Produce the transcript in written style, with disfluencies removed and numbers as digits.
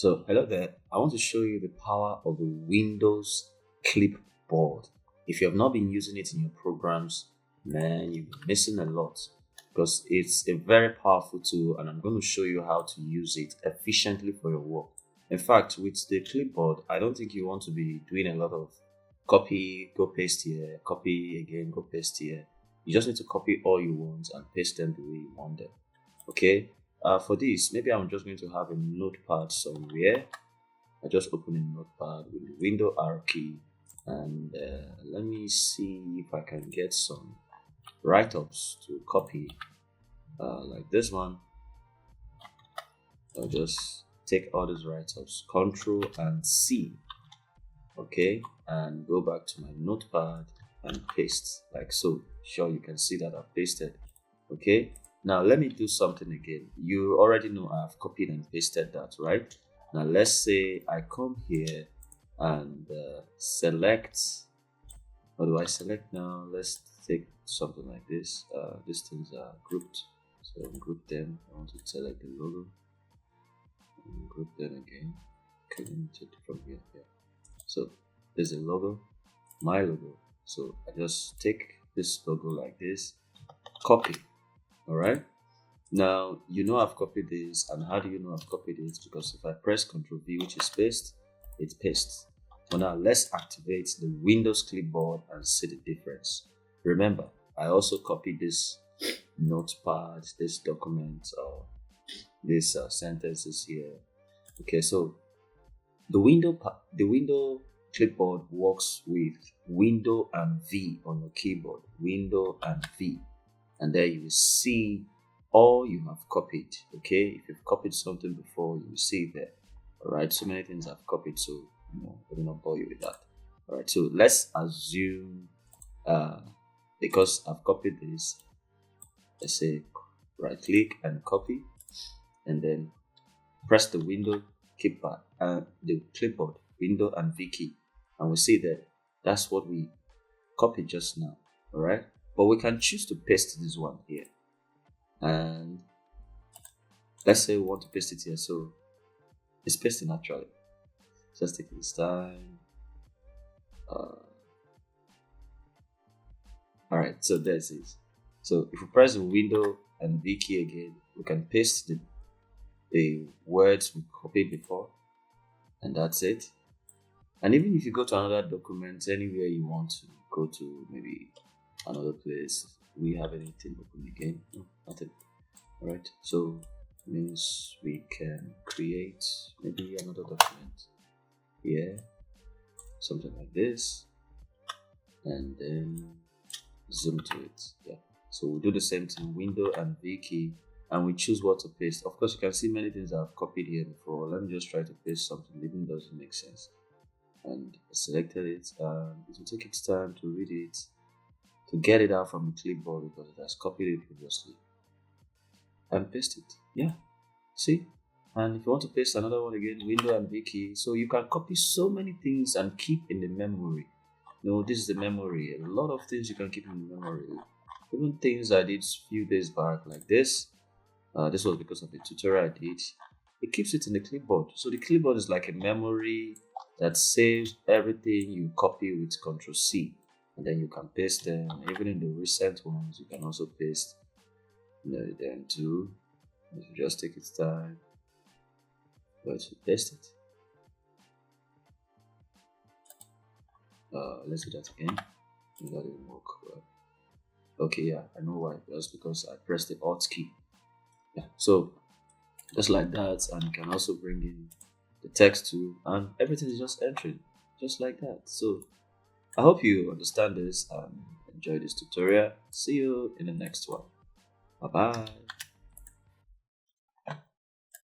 So hello there. I want to show you the power of the Windows Clipboard. If you have not been using it in your programs, man, you've been missing a lot because it's a very powerful tool and I'm going to show you how to use it efficiently for your work. In fact, with the clipboard, I don't think you want to be doing a lot of copy, go paste here, copy again, go paste here. You just need to copy all you want and paste them the way you want them. Okay. For this, maybe I'm just going to have a notepad somewhere. I just open a notepad with the window arrow key and let me see if I can get some write-ups to copy like this one. I'll just take all these write-ups, Control and C, okay, and go back to my notepad and paste like so. Sure, you can see that I've pasted. Okay, now let me do something again. You already know I've copied and pasted that, right? Now let's say I come here and select. What do I select now? Let's take something like this. These things are grouped, so group them. I want to select the logo and group them again. Okay, let me take it from here. Yeah. So there's a logo, my logo. So I just take this logo like this, copy. All right. Now you know I've copied this, and how do you know I've copied it? Because if I press Ctrl V, which is paste, it pastes. So now let's activate the Windows Clipboard and see the difference. Remember, I also copied this notepad, this document, or these sentences here. Okay, so the window clipboard works with Window and V on your keyboard. Window and V, and there you will see all you have copied. Okay, if you've copied something before, you will see it there. All right, so many things I've copied, so I will not bore you with that. All right, so let's assume because I've copied this, let's say right click and copy, and then press the window keypad and the clipboard window and V key, and we see that that's what we copied just now. All right, but we can choose to paste this one here, and let's say we want to paste it here, so it's pasting actually. Just take this time. All right, so there's it. So if we press the window and V key again, we can paste the words we copied before, and that's it. And even if you go to another document, anywhere you want to go to, maybe another place, we have anything open again? No, nothing. All right, so means we can create maybe another document here, something like this, and then zoom to it. Yeah, so we'll do the same thing, window and V key, and we choose what to paste. Of course, you can see many things I've copied here before. Let me just try to paste something even doesn't make sense, and I selected it. It will take its time to read it, to get it out from the clipboard because it has copied it previously, and paste it. Yeah, see. And if you want to paste another one again, window and V key, so you can copy so many things and keep in the memory. This is the memory. A lot of things you can keep in the memory. Even things I did a few days back like this. This was because of the tutorial I did. It keeps it in the clipboard. So the clipboard is like a memory that saves everything you copy with Ctrl C, and then you can paste them. Even in the recent ones, you can also paste them too. If you just take its time, but to paste it. Let's do that again. That didn't work well. Okay, yeah, I know why. That's because I pressed the Alt key. Yeah, so just like that, and you can also bring in the text too, and everything is just entering just like that. So I hope you understand this and enjoy this tutorial. See you in the next one. Bye bye.